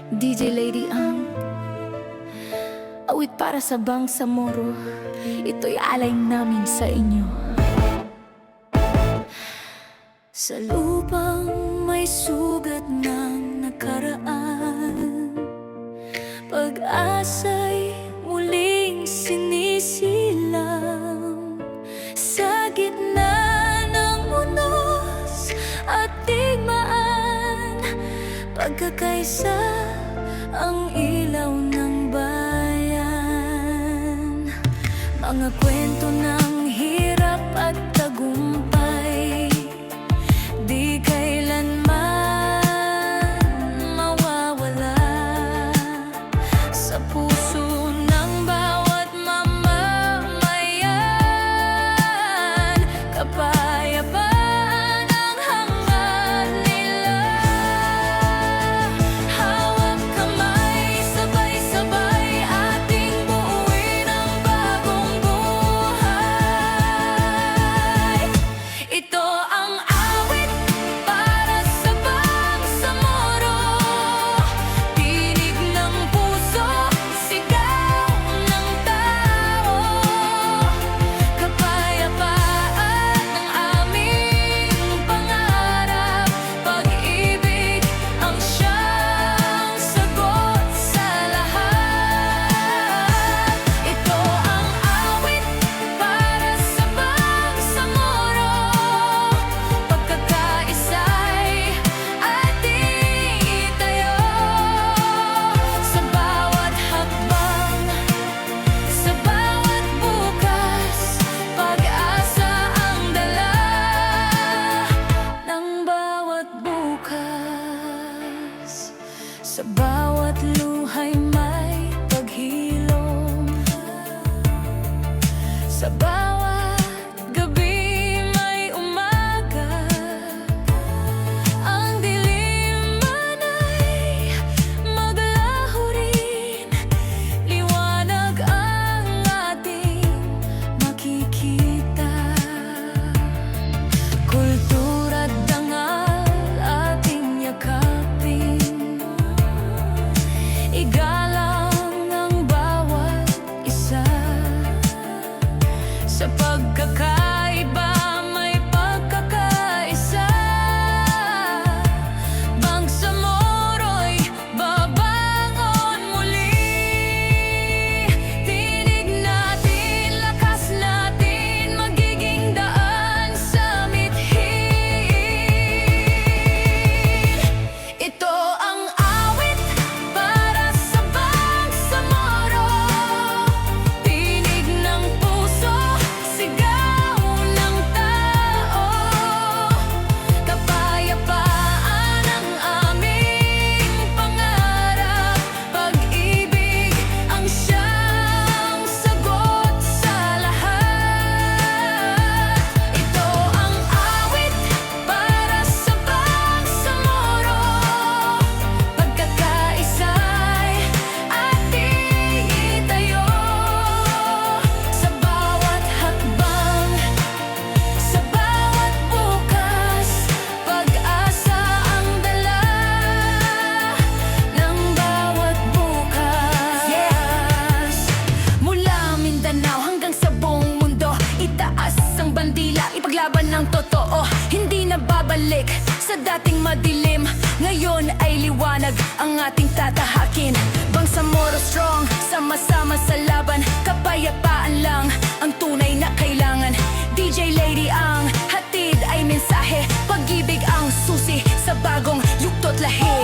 DJ Lady Ang, awit para sa Bangsamoro. Ito'y alay namin sa inyo. Sa lupang may sugat ng nakaraan, pag-asa'y muling sinisilang. Sa gitna ng unos at digmaan, pagkakaisa ang ilaw ng bayan. Mga kwento ng hirap at tagumpay, di kailanman mawawala sa puso ng bawat mamamayan. Kapayapaan ang hangad nila, hawak kamay, sabay-sabay ating buuin ang bagong buhay. Ito ang awit para sa Bangsamoro, tinig ng puso, sigaw ng tao. Kapayapaan ang aming pangarap, pag-ibig ang siyang sagot sa lahat. Ito ang awit para sa Bangsamoro, pagkakaisa'y ating itayo. Sa bawat hakbang, sa bawat bukas, pag-asa ang dala ng bawat bukas. Sa bawat luhay may paghilom, sa bawat gabi may umaga. Ang dilim man ay maglaho rin, liwanag ang ating makikita. Kultura't dangal ating yakapin, igalang ang bawat isa. Sa pagkakaiba may pagkakaisa, Bangsamoro'y babangon muli. Tinig natin, lakas natin, magiging daan sa mithiin. Ito ang awit para sa Bangsamoro, tinig ng puso, sigaw ng tao. Kapayapaan ang aming pangarap, pag-ibig ang siyang sagot sa lahat. Ito ang awit para sa Bangsamoro, pagkakaisa'y ating itayo. Sa bawat hakbang, sa bawat bukas, pag-asa ang dala ng bawat bukas. Mula Mindanao hanggang sa buong mundo, itaas ang bandila, ipaglaban ng totoo. Hindi na babalik sa dating madilim, ngayon ay liwanag ang ating tatahakin. Bangsamoro strong, sama-sama sa laban, kapayapaan lang ang tunay na kailangan. DJ Lady Ang, hatid ay mensahe, pag-ibig ang susi sa bagong yugto't lahi.